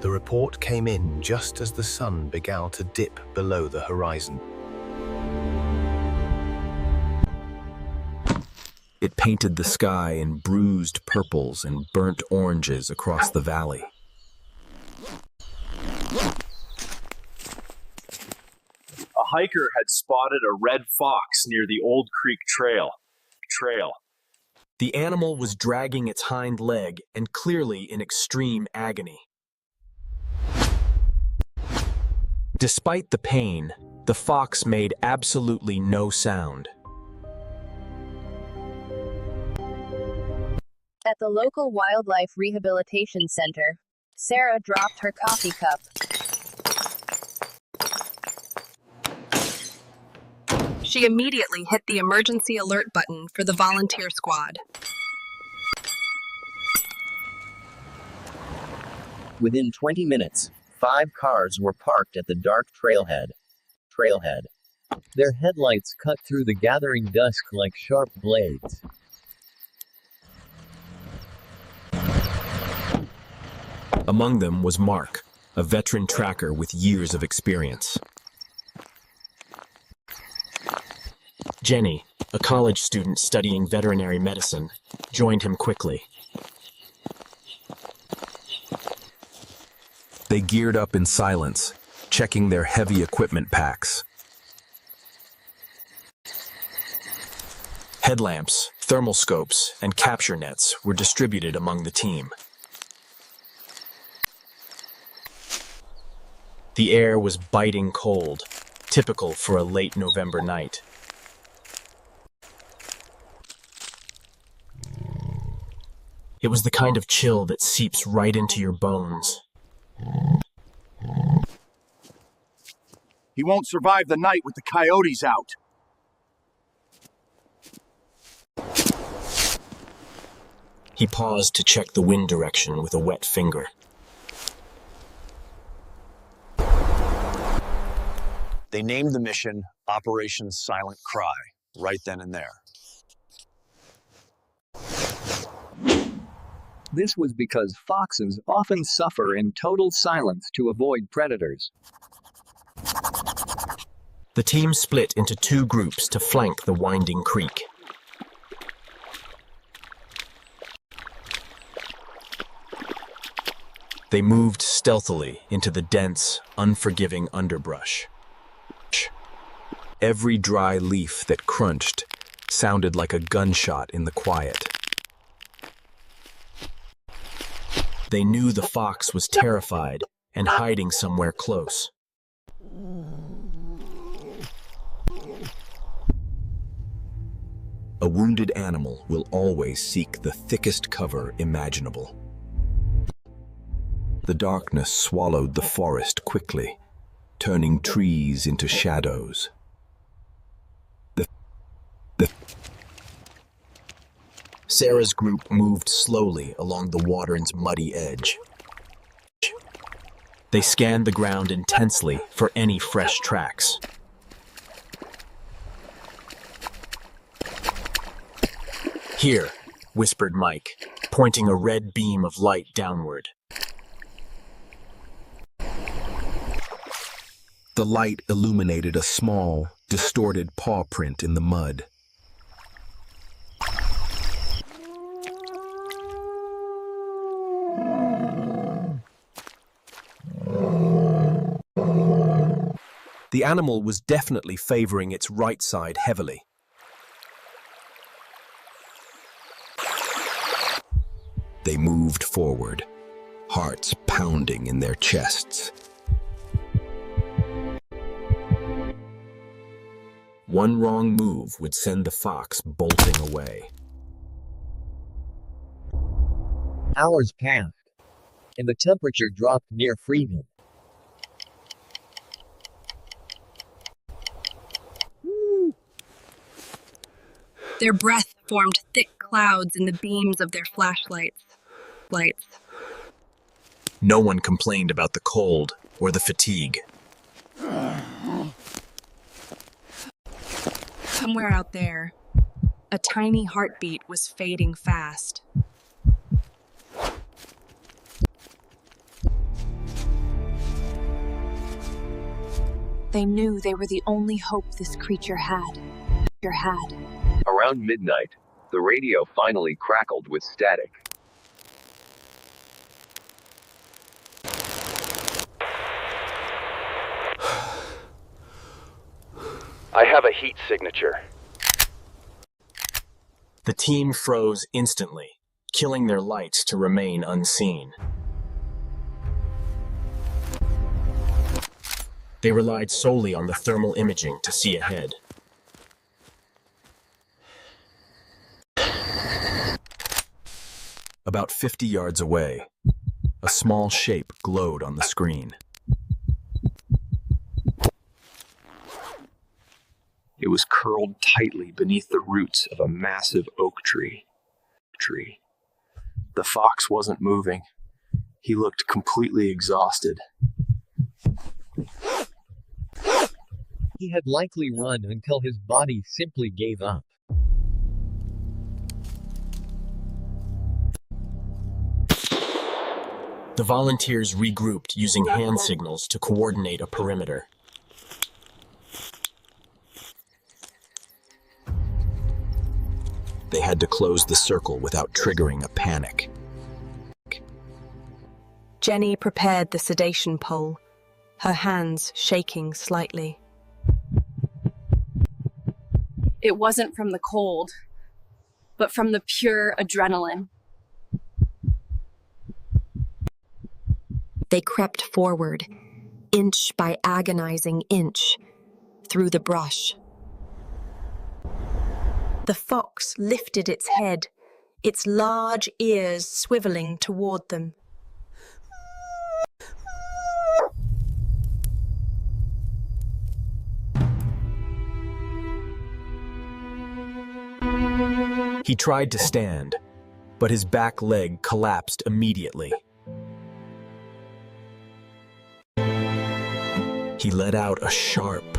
The report came in just as the sun began to dip below the horizon. It painted the sky in bruised purples and burnt oranges across the valley. A hiker had spotted a red fox near the Old Creek Trail. The animal was dragging its hind leg and clearly in extreme agony. Despite the pain, the fox made absolutely no sound. At the local wildlife rehabilitation center, Sarah dropped her coffee cup. She immediately hit the emergency alert button for the volunteer squad. Within 20 minutes, 5 cars were parked at the dark trailhead. Their headlights cut through the gathering dusk like sharp blades. Among them was Mark, a veteran tracker with years of experience. Jenny, a college student studying veterinary medicine, joined him quickly. They geared up in silence, checking their heavy equipment packs. Headlamps, thermal scopes, and capture nets were distributed among the team. The air was biting cold, typical for a late November night. It was the kind of chill that seeps right into your bones. He won't survive the night with the coyotes out. He paused to check the wind direction with a wet finger. They named the mission Operation Silent Cry, right then and there. This was because foxes often suffer in total silence to avoid predators. The team split into 2 groups to flank the winding creek. They moved stealthily into the dense, unforgiving underbrush. Every dry leaf that crunched sounded like a gunshot in the quiet. They knew the fox was terrified and hiding somewhere close. A wounded animal will always seek the thickest cover imaginable. The darkness swallowed the forest quickly, turning trees into shadows. Sarah's group moved slowly along the water's muddy edge. They scanned the ground intensely for any fresh tracks. "Here," whispered Mike, pointing a red beam of light downward. The light illuminated a small, distorted paw print in the mud. The animal was definitely favoring its right side heavily. They moved forward, hearts pounding in their chests. One wrong move would send the fox bolting away. Hours passed, and the temperature dropped near freezing. Their breath formed thick clouds in the beams of their flashlights. No one complained about the cold or the fatigue. Somewhere out there, a tiny heartbeat was fading fast. They knew they were the only hope this creature had. Around midnight, the radio finally crackled with static. I have a heat signature. The team froze instantly, killing their lights to remain unseen. They relied solely on the thermal imaging to see ahead. About 50 yards away, a small shape glowed on the screen. It was curled tightly beneath the roots of a massive oak tree. The fox wasn't moving. He looked completely exhausted. He had likely run until his body simply gave up. The volunteers regrouped using hand signals to coordinate a perimeter. They had to close the circle without triggering a panic. Jenny prepared the sedation pole, her hands shaking slightly. It wasn't from the cold, but from the pure adrenaline. They crept forward, inch by agonizing inch, through the brush. The fox lifted its head, its large ears swiveling toward them. He tried to stand, but his back leg collapsed immediately. He let out a sharp,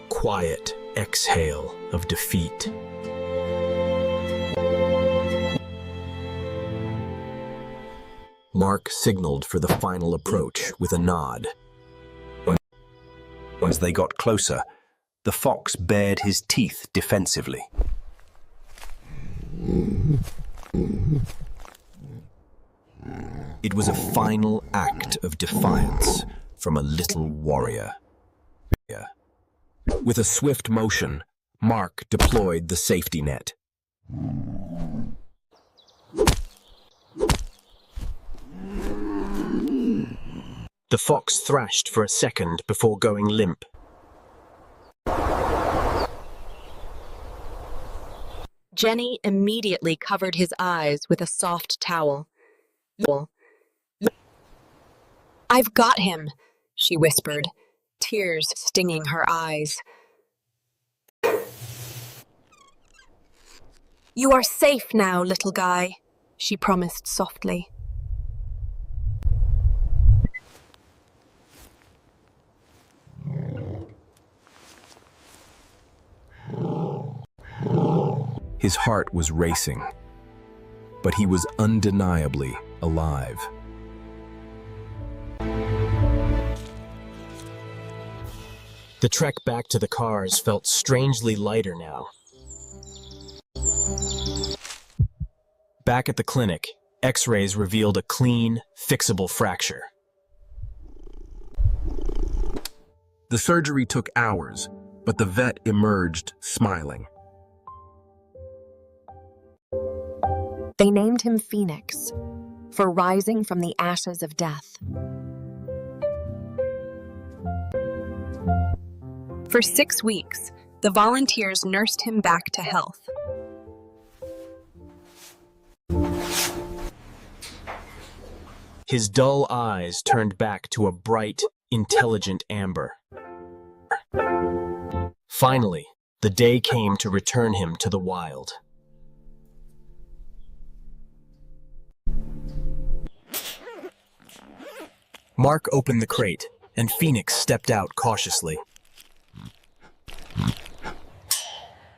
quiet exhale of defeat. Mark signaled for the final approach with a nod. As they got closer, the fox bared his teeth defensively. It was a final act of defiance from a little warrior. With a swift motion, Mark deployed the safety net. The fox thrashed for a second before going limp. Jenny immediately covered his eyes with a soft towel. "I've got him," she whispered, tears stinging her eyes. "You are safe now, little guy," she promised softly. His heart was racing, but he was undeniably alive. The trek back to the cars felt strangely lighter now. Back at the clinic, X-rays revealed a clean, fixable fracture. The surgery took hours, but the vet emerged smiling. They named him Phoenix, for rising from the ashes of death. For 6 weeks, the volunteers nursed him back to health. His dull eyes turned back to a bright, intelligent amber. Finally, the day came to return him to the wild. Mark opened the crate, and Phoenix stepped out cautiously.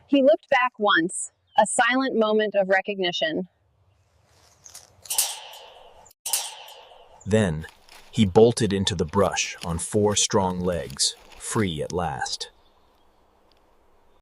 He looked back once, a silent moment of recognition. Then, he bolted into the brush on 4 strong legs. free at last.